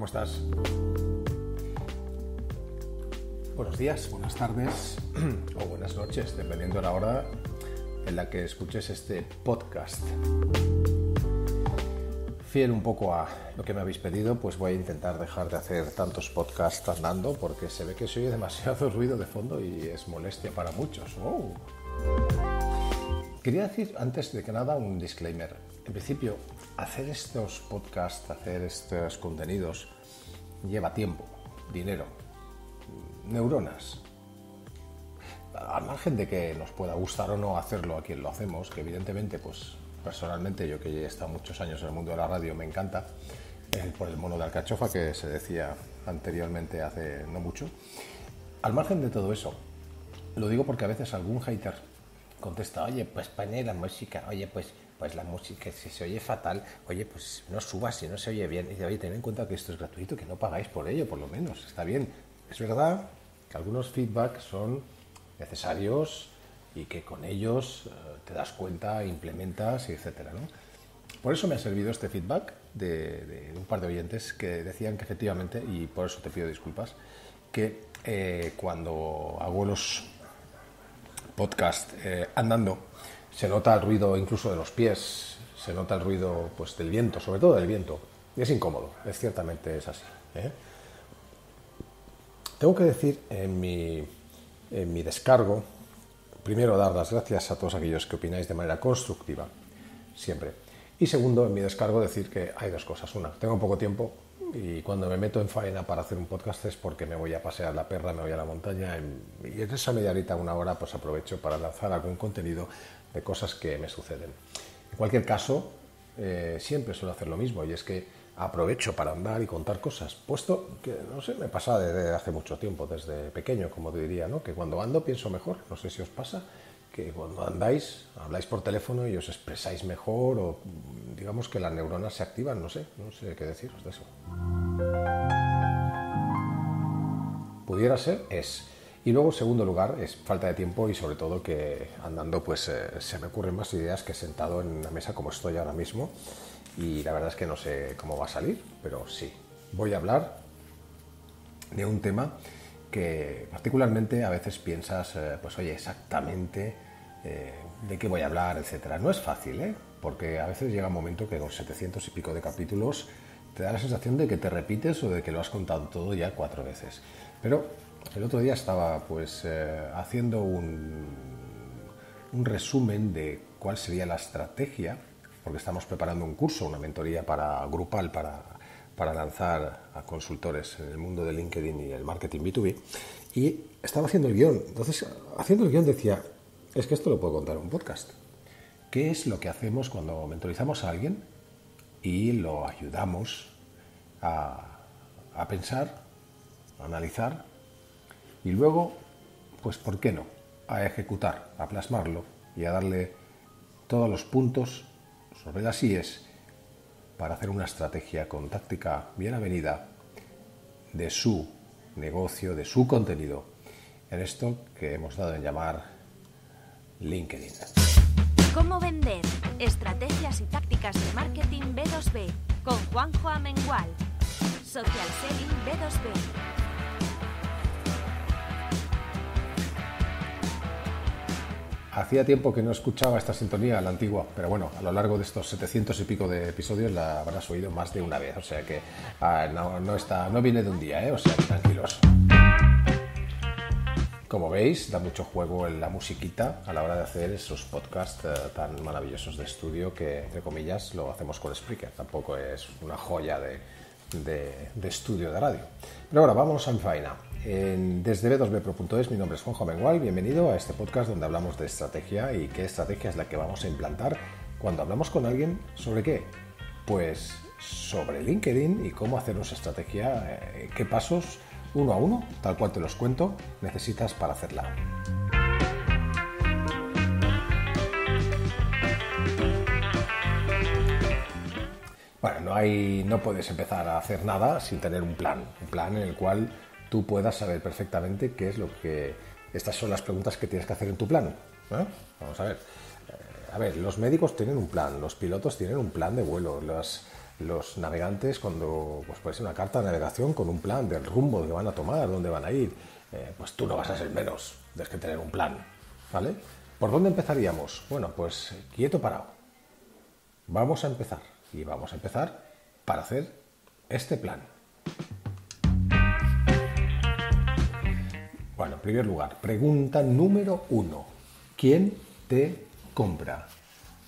¿Cómo estás? Buenos días, buenas tardes o buenas noches, dependiendo de la hora en la que escuches este podcast. Fiel un poco a lo que me habéis pedido, pues voy a intentar dejar de hacer tantos podcasts andando porque se ve que se oye demasiado ruido de fondo y es molestia para muchos. ¡Wow! Quería decir antes de que nada un disclaimer. En principio, hacer estos podcasts, hacer estos contenidos lleva tiempo, dinero, neuronas. Al margen de que nos pueda gustar o no hacerlo a quien lo hacemos, que evidentemente, pues personalmente, yo que he estado muchos años en el mundo de la radio, me encanta, por el mono de alcachofa que se decía anteriormente hace no mucho. Al margen de todo eso, lo digo porque a veces algún hater contesta, oye, pues pone la música, oye, pues la música, si se oye fatal, oye, pues no subas si no se oye bien. Y dice, oye, tened en cuenta que esto es gratuito, que no pagáis por ello, por lo menos, está bien. Es verdad que algunos feedbacks son necesarios y que con ellos te das cuenta, implementas, etcétera, ¿no? Por eso me ha servido este feedback de un par de oyentes que decían que efectivamente, y por eso te pido disculpas, que cuando hago los podcasts andando se nota el ruido incluso de los pies, se nota el ruido pues del viento, sobre todo del viento, y es incómodo, ciertamente es así, ¿eh? Tengo que decir en mi descargo, primero dar las gracias a todos aquellos que opináis de manera constructiva, siempre. Y segundo, en mi descargo decir que hay dos cosas. Una, tengo poco tiempo y cuando me meto en faena para hacer un podcast es porque me voy a pasear la perra, me voy a la montaña y en esa media horita, una hora, pues aprovecho para lanzar algún contenido de cosas que me suceden. En cualquier caso, siempre suelo hacer lo mismo y es que aprovecho para andar y contar cosas, puesto que, no sé, me pasa desde hace mucho tiempo, desde pequeño, como te diría, ¿no? Que cuando ando pienso mejor, no sé si os pasa, que cuando andáis, habláis por teléfono y os expresáis mejor o digamos que las neuronas se activan, no sé qué deciros de eso. Pudiera ser, es. Y luego, en segundo lugar, es falta de tiempo y sobre todo que andando pues se me ocurren más ideas que sentado en una mesa como estoy ahora mismo. Y la verdad es que no sé cómo va a salir, pero sí, voy a hablar de un tema que particularmente a veces piensas, pues oye, exactamente de qué voy a hablar, etcétera. No es fácil, porque a veces llega un momento que con 700 y pico de capítulos te da la sensación de que te repites o de que lo has contado todo ya 4 veces. Pero el otro día estaba pues haciendo un resumen de cuál sería la estrategia, porque estamos preparando un curso, una mentoría grupal para lanzar a consultores en el mundo de LinkedIn y el marketing B2B, y estaba haciendo el guión. Entonces, haciendo el guión decía, es que esto lo puedo contar en un podcast. ¿Qué es lo que hacemos cuando mentorizamos a alguien y lo ayudamos a pensar, a analizar y luego, pues, ¿por qué no?, a ejecutar, a plasmarlo y a darle todos los puntos sobre las IES para hacer una estrategia con táctica bien avenida de su negocio, de su contenido, en esto que hemos dado en llamar LinkedIn. ¿Cómo vender? Estrategias y tácticas de marketing B2B con Juanjo Amengual. Social Selling B2B. Hacía tiempo que no escuchaba esta sintonía, la antigua, pero bueno, a lo largo de estos 700 y pico de episodios la habrás oído más de una vez, o sea que no viene de un día, o sea, tranquilos. Como veis, da mucho juego en la musiquita a la hora de hacer esos podcasts tan maravillosos de estudio que, entre comillas, lo hacemos con Spreaker, tampoco es una joya de estudio de radio. Pero ahora, vamos a mi faena. Desde b2bpro.es, mi nombre es Juanjo Amengual, bienvenido a este podcast donde hablamos de estrategia y qué estrategia es la que vamos a implantar cuando hablamos con alguien. ¿Sobre qué? Pues sobre LinkedIn y cómo hacer nuestra estrategia, qué pasos, uno a uno, tal cual te los cuento, necesitas para hacerla. Bueno, no puedes empezar a hacer nada sin tener un plan en el cual tú puedas saber perfectamente qué es lo que... Estas son las preguntas que tienes que hacer en tu plan, ¿no? Vamos a ver. Los médicos tienen un plan, los pilotos tienen un plan de vuelo, los navegantes cuando pues puede ser una carta de navegación con un plan del rumbo que van a tomar, dónde van a ir, pues tú no vas a ser menos, tienes que tener un plan, ¿vale? ¿Por dónde empezaríamos? Bueno, pues quieto parado. Vamos a empezar y vamos a empezar para hacer este plan. Bueno, en primer lugar, pregunta número 1. ¿Quién te compra?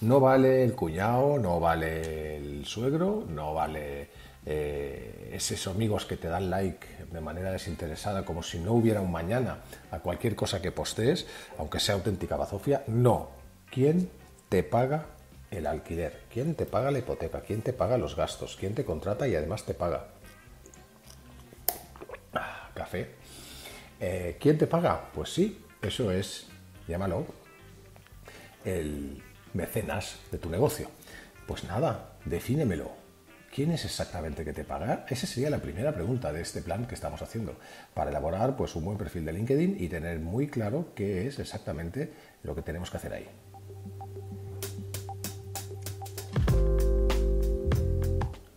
No vale el cuñado, no vale el suegro, no vale esos amigos que te dan like de manera desinteresada como si no hubiera un mañana a cualquier cosa que postees, aunque sea auténtica bazofia. No. ¿Quién te paga el alquiler? ¿Quién te paga la hipoteca? ¿Quién te paga los gastos? ¿Quién te contrata y además te paga? Café. ¿Quién te paga? Pues sí, eso es, llámalo, el mecenas de tu negocio. Pues nada, defínemelo. ¿Quién es exactamente que te paga? Esa sería la primera pregunta de este plan que estamos haciendo, para elaborar pues un buen perfil de LinkedIn y tener muy claro qué es exactamente lo que tenemos que hacer ahí.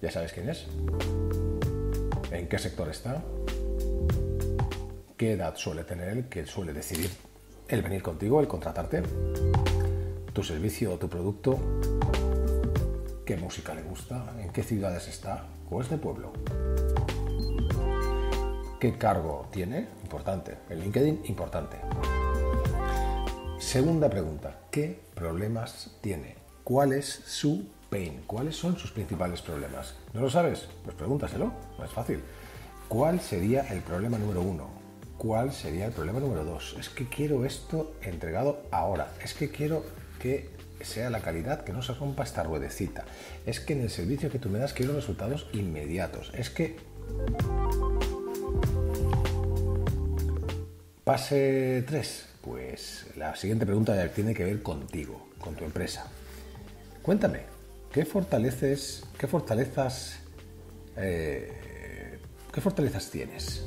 ¿Ya sabes quién es? ¿En qué sector está? ¿Qué edad suele tener él? ¿Qué suele decidir el venir contigo, el contratarte? ¿Tu servicio o tu producto? ¿Qué música le gusta? ¿En qué ciudades está? ¿O es de pueblo? ¿Qué cargo tiene? Importante. El LinkedIn, importante. Segunda pregunta. ¿Qué problemas tiene? ¿Cuál es su pain? ¿Cuáles son sus principales problemas? ¿No lo sabes? Pues pregúntaselo. No es fácil. ¿Cuál sería el problema número 1? ¿Cuál sería el problema número 2? Es que quiero esto entregado ahora. Es que quiero que sea la calidad, que no se rompa esta ruedecita. Es que en el servicio que tú me das quiero resultados inmediatos. Es que... Pase 3. Pues la siguiente pregunta ya tiene que ver contigo, con tu empresa. Cuéntame, ¿qué fortalezas tienes?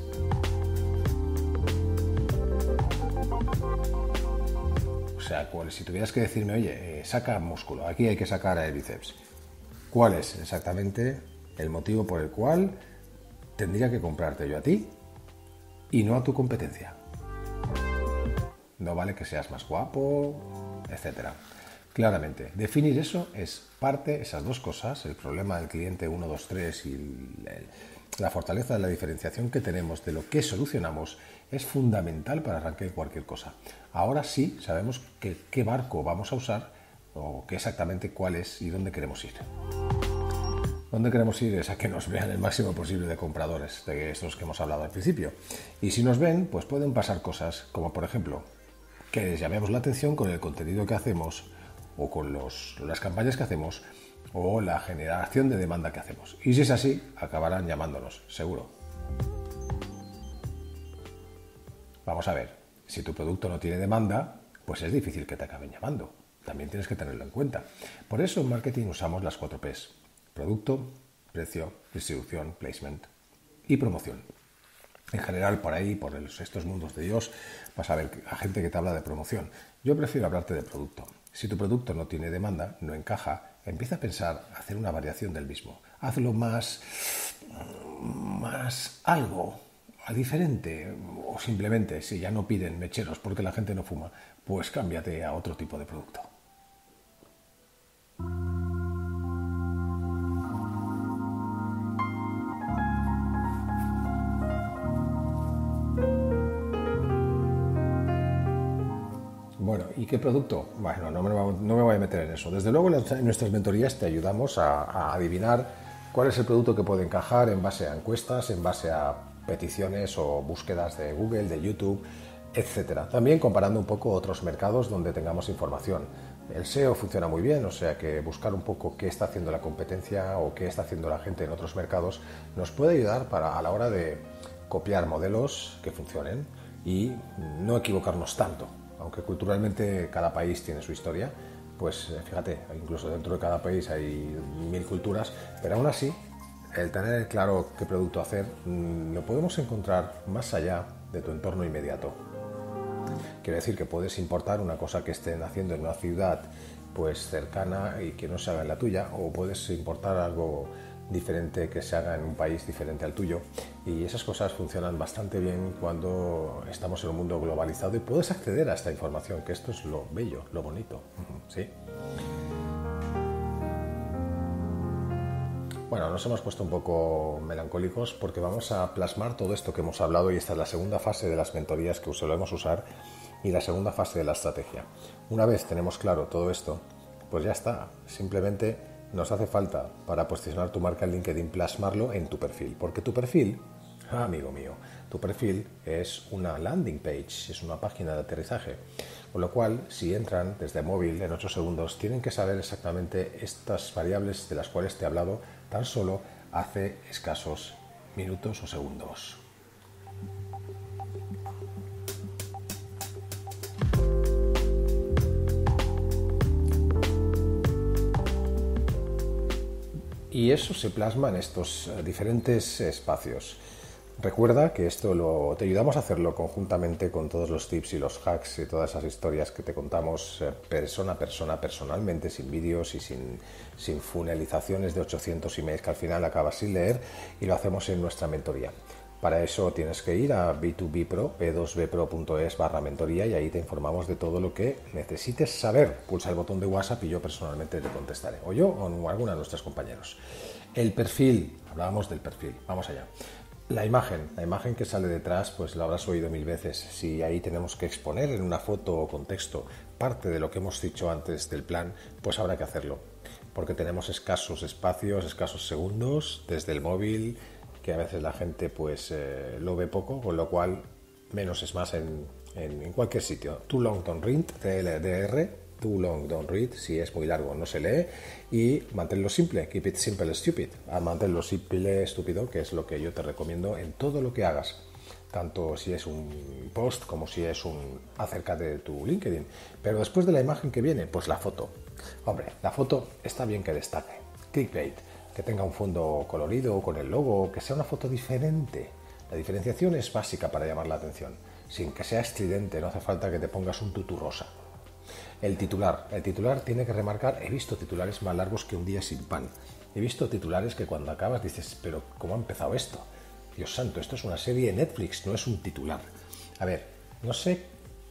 O sea, si tuvieras que decirme, oye, saca músculo, aquí hay que sacar el bíceps, ¿cuál es exactamente el motivo por el cual tendría que comprarte yo a ti y no a tu competencia? No vale que seas más guapo, etcétera. Claramente, definir eso es parte, esas dos cosas, el problema del cliente 1, 2, 3 y la fortaleza de la diferenciación que tenemos de lo que solucionamos es fundamental para arrancar cualquier cosa. Ahora sí sabemos qué barco vamos a usar o qué exactamente cuál es y dónde queremos ir. Dónde queremos ir es a que nos vean el máximo posible de compradores, de estos que hemos hablado al principio. Y si nos ven, pues pueden pasar cosas como, por ejemplo, que les llamemos la atención con el contenido que hacemos o con las campañas que hacemos o la generación de demanda que hacemos. Y si es así, acabarán llamándonos, seguro. Vamos a ver, si tu producto no tiene demanda, pues es difícil que te acaben llamando. También tienes que tenerlo en cuenta. Por eso en marketing usamos las 4 P's. Producto, precio, distribución, placement y promoción. En general, por ahí, por estos mundos de Dios, vas a ver a gente que te habla de promoción. Yo prefiero hablarte de producto. Si tu producto no tiene demanda, no encaja, empieza a pensar hacer una variación del mismo. Hazlo más algo diferente, o simplemente, si ya no piden mecheros porque la gente no fuma, pues cámbiate a otro tipo de producto. Bueno, ¿y qué producto? Bueno, no me voy a meter en eso. Desde luego en nuestras mentorías te ayudamos a adivinar cuál es el producto que puede encajar en base a encuestas, en base a peticiones o búsquedas de Google, de YouTube, etcétera. También comparando un poco otros mercados donde tengamos información. El SEO funciona muy bien, o sea que buscar un poco qué está haciendo la competencia o qué está haciendo la gente en otros mercados nos puede ayudar a la hora de copiar modelos que funcionen y no equivocarnos tanto. Aunque culturalmente cada país tiene su historia, pues fíjate, incluso dentro de cada país hay 1000 culturas, pero aún así, el tener claro qué producto hacer, lo podemos encontrar más allá de tu entorno inmediato. Quiero decir que puedes importar una cosa que estén haciendo en una ciudad pues cercana y que no se haga en la tuya, o puedes importar algo diferente que se haga en un país diferente al tuyo, y esas cosas funcionan bastante bien cuando estamos en un mundo globalizado y puedes acceder a esta información, que esto es lo bello, lo bonito, ¿sí? Bueno, nos hemos puesto un poco melancólicos porque vamos a plasmar todo esto que hemos hablado, y esta es la segunda fase de las mentorías que solemos usar y la segunda fase de la estrategia. Una vez tenemos claro todo esto, pues ya está. Simplemente nos hace falta, para posicionar tu marca en LinkedIn, plasmarlo en tu perfil. Porque tu perfil, amigo mío, tu perfil es una landing page, es una página de aterrizaje. Con lo cual, si entran desde móvil en 8 segundos, tienen que saber exactamente estas variables de las cuales te he hablado tan solo hace escasos minutos o segundos. Y eso se plasma en estos diferentes espacios. Recuerda que esto te ayudamos a hacerlo conjuntamente con todos los tips y los hacks y todas esas historias que te contamos persona a persona, personalmente, sin vídeos y sin funelizaciones de 800 emails que al final acabas sin leer, y lo hacemos en nuestra mentoría. Para eso tienes que ir a b2bpro.es/mentoría y ahí te informamos de todo lo que necesites saber. Pulsa el botón de WhatsApp y yo personalmente te contestaré, o yo o alguno de nuestros compañeros. El perfil, hablábamos del perfil, vamos allá. La imagen que sale detrás, pues la habrás oído 1000 veces. Si ahí tenemos que exponer en una foto o contexto parte de lo que hemos dicho antes del plan, pues habrá que hacerlo. Porque tenemos escasos espacios, escasos segundos desde el móvil, que a veces la gente pues lo ve poco, con lo cual menos es más en cualquier sitio. Too long don't read, TLDR. Too long don't read, si es muy largo no se lee, y manténlo simple, keep it simple stupid, manténlo simple estúpido, que es lo que yo te recomiendo en todo lo que hagas, tanto si es un post como si es un acerca de tu LinkedIn. Pero después de la imagen que viene, pues la foto. Hombre, la foto está bien que destaque, clickbait, que tenga un fondo colorido con el logo, que sea una foto diferente. La diferenciación es básica para llamar la atención, sin que sea estridente, no hace falta que te pongas un tutú rosa. El titular tiene que remarcar. He visto titulares más largos que un día sin pan. He visto titulares que cuando acabas dices, pero ¿cómo ha empezado esto? Dios santo, esto es una serie de Netflix, no es un titular. A ver, no sé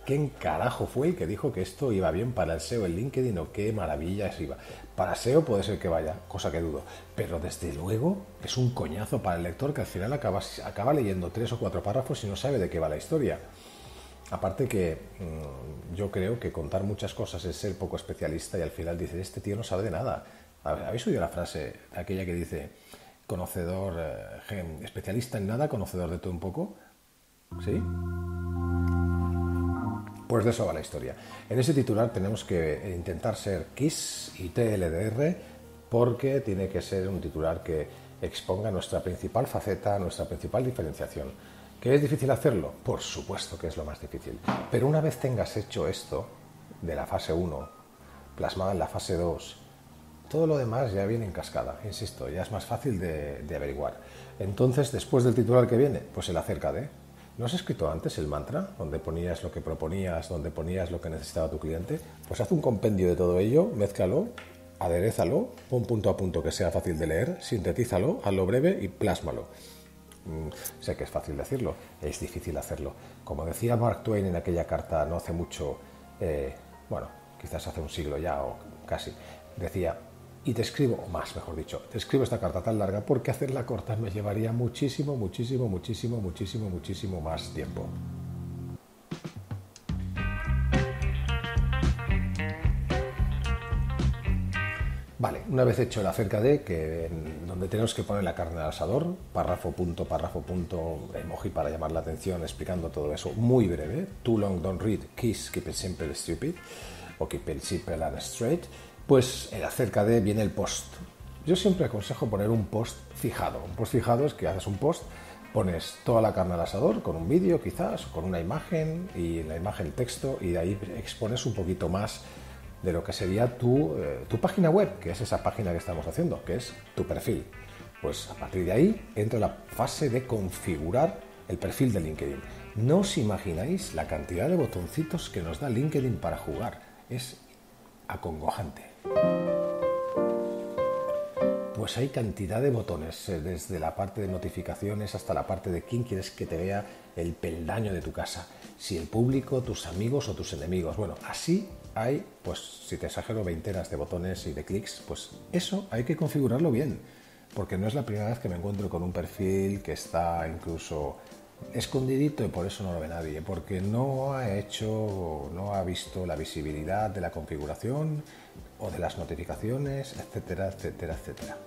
quién carajo fue el que dijo que esto iba bien para el SEO en LinkedIn o qué maravilla es iba. Para SEO puede ser que vaya, cosa que dudo, pero desde luego es un coñazo para el lector que al final acaba leyendo 3 o 4 párrafos y no sabe de qué va la historia. Aparte que yo creo que contar muchas cosas es ser poco especialista, y al final dices, este tío no sabe de nada. ¿Habéis oído la frase aquella que dice, conocedor, especialista en nada, conocedor de todo un poco? ¿Sí? Pues de eso va la historia. En ese titular tenemos que intentar ser KISS y TLDR, porque tiene que ser un titular que exponga nuestra principal faceta, nuestra principal diferenciación. ¿Que es difícil hacerlo? Por supuesto que es lo más difícil. Pero una vez tengas hecho esto, de la fase 1, plasmada en la fase 2, todo lo demás ya viene en cascada, insisto, ya es más fácil de averiguar. Entonces, después del titular que viene, pues el acerca de. ¿No has escrito antes el mantra, donde ponías lo que proponías, donde ponías lo que necesitaba tu cliente? Pues haz un compendio de todo ello, mézclalo, aderézalo, pon punto a punto que sea fácil de leer, sintetízalo, hazlo breve y plásmalo. Sé que es fácil decirlo, es difícil hacerlo. Como decía Mark Twain en aquella carta no hace mucho, quizás hace un siglo ya o casi, decía, y te escribo, o más mejor dicho, te escribo esta carta tan larga porque hacerla corta me llevaría muchísimo más tiempo. Vale, una vez hecho el acerca de, donde tenemos que poner la carne al asador, párrafo, punto, emoji para llamar la atención, explicando todo eso, muy breve, too long don't read, kiss, keep it simple, stupid, o keep it simple and straight, pues el acerca de viene el post. Yo siempre aconsejo poner un post fijado. Un post fijado es que haces un post, pones toda la carne al asador, con un vídeo quizás, con una imagen, y en la imagen texto, y de ahí expones un poquito más de lo que sería tu página web, que es esa página que estamos haciendo, que es tu perfil. Pues a partir de ahí entra la fase de configurar el perfil de LinkedIn. No os imagináis la cantidad de botoncitos que nos da LinkedIn para jugar. Es acongojante. pues hay cantidad de botones, desde la parte de notificaciones hasta la parte de quién quieres que te vea el peldaño de tu casa, si el público, tus amigos o tus enemigos. Bueno, así hay, pues si te exagero, veintenas de botones y de clics, pues eso hay que configurarlo bien, porque no es la primera vez que me encuentro con un perfil que está incluso escondidito y por eso no lo ve nadie, porque no ha visto la visibilidad de la configuración o de las notificaciones, etcétera, etcétera, etcétera.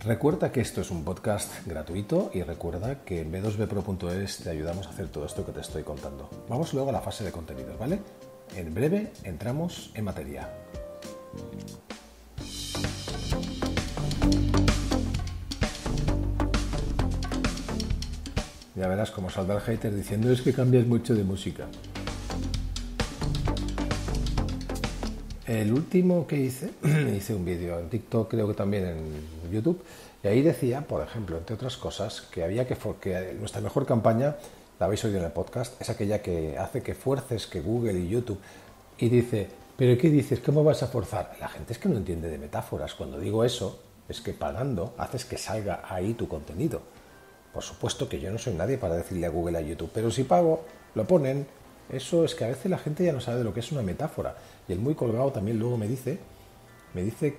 Recuerda que esto es un podcast gratuito y recuerda que en b2bpro.es te ayudamos a hacer todo esto que te estoy contando. Vamos luego a la fase de contenidos, ¿vale? En breve entramos en materia. Ya verás cómo saldrá el hater diciendo es que cambias mucho de música. El último que hice un vídeo en TikTok, creo que también en YouTube, y ahí decía, por ejemplo, entre otras cosas, que nuestra mejor campaña, la habéis oído en el podcast, es aquella que hace que fuerces que Google y YouTube, y dice, ¿pero qué dices? ¿Cómo vas a forzar? La gente es que no entiende de metáforas. Cuando digo eso, es que pagando haces que salga ahí tu contenido. Por supuesto que yo no soy nadie para decirle a Google, a YouTube, pero si pago, lo ponen. Eso es que a veces la gente ya no sabe lo que es una metáfora. Y el muy colgado también luego me dice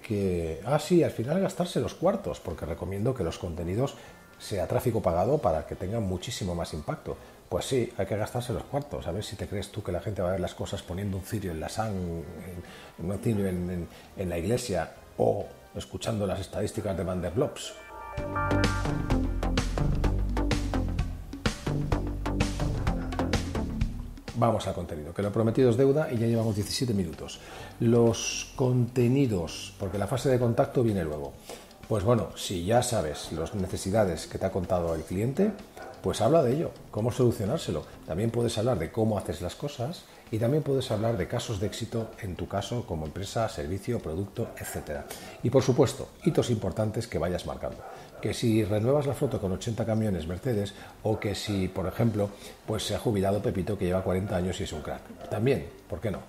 que, sí, al final gastarse los cuartos, porque recomiendo que los contenidos sea tráfico pagado para que tengan muchísimo más impacto. Pues sí, hay que gastarse los cuartos. A ver si te crees tú que la gente va a ver las cosas poniendo un cirio en la un cirio en la iglesia o escuchando las estadísticas de Van der Blops. Vamos al contenido, que lo prometido es deuda y ya llevamos 17 minutos. Los contenidos, porque la fase de contacto viene luego. Pues bueno, si ya sabes las necesidades que te ha contado el cliente, pues habla de ello, cómo solucionárselo. También puedes hablar de cómo haces las cosas y también puedes hablar de casos de éxito en tu caso como empresa, servicio, producto, etc. Y por supuesto, hitos importantes que vayas marcando. Que si renuevas la flota con 80 camiones Mercedes o que si, por ejemplo, pues se ha jubilado Pepito que lleva 40 años y es un crack. También, ¿por qué no?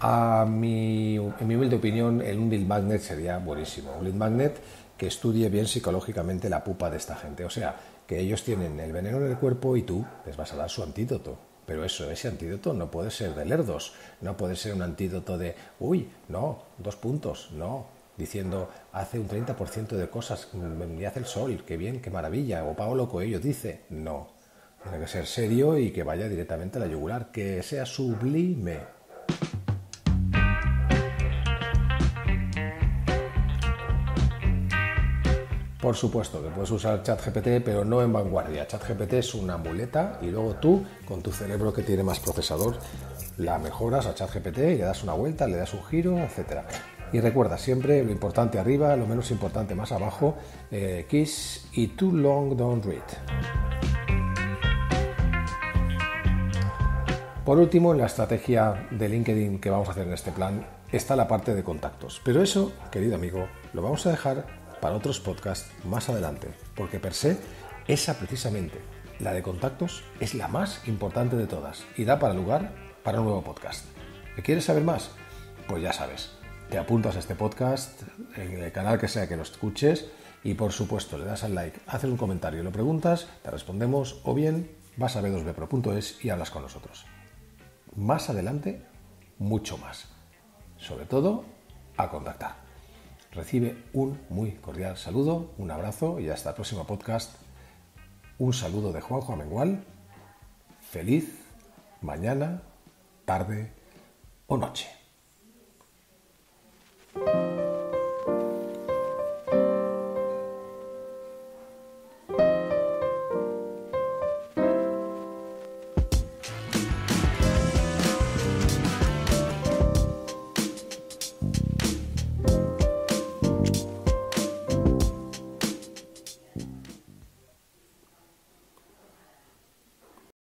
En mi humilde opinión, un lead magnet sería buenísimo. Un lead magnet que estudie bien psicológicamente la pupa de esta gente. O sea, que ellos tienen el veneno en el cuerpo y tú les vas a dar su antídoto. Pero ese antídoto no puede ser de lerdos, no puede ser un antídoto de, no, 2 puntos, no, diciendo, hace un 30% de cosas, y hace el sol, qué bien, qué maravilla, o Paolo Coelho dice, no, tiene que ser serio y que vaya directamente a la yugular, que sea sublime. Por supuesto que puedes usar ChatGPT, pero no en vanguardia. ChatGPT es una muleta y luego tú, con tu cerebro que tiene más procesador, la mejoras a ChatGPT y le das una vuelta, le das un giro, etc. Y recuerda siempre lo importante arriba, lo menos importante más abajo, kiss y too long don't read. Por último, en la estrategia de LinkedIn que vamos a hacer en este plan, está la parte de contactos. Pero eso, querido amigo, lo vamos a dejar para otros podcasts más adelante, porque per se, esa precisamente, la de contactos, es la más importante de todas y da para lugar para un nuevo podcast. ¿Me quieres saber más? Pues ya sabes, te apuntas a este podcast, en el canal que sea que lo escuches y por supuesto le das al like, haces un comentario, lo preguntas, te respondemos o bien vas a b2bpro.es y hablas con nosotros. Más adelante, mucho más. Sobre todo, a contactar. Recibe un muy cordial saludo, un abrazo y hasta el próximo podcast. Un saludo de Juanjo Amengual. Feliz mañana, tarde o noche.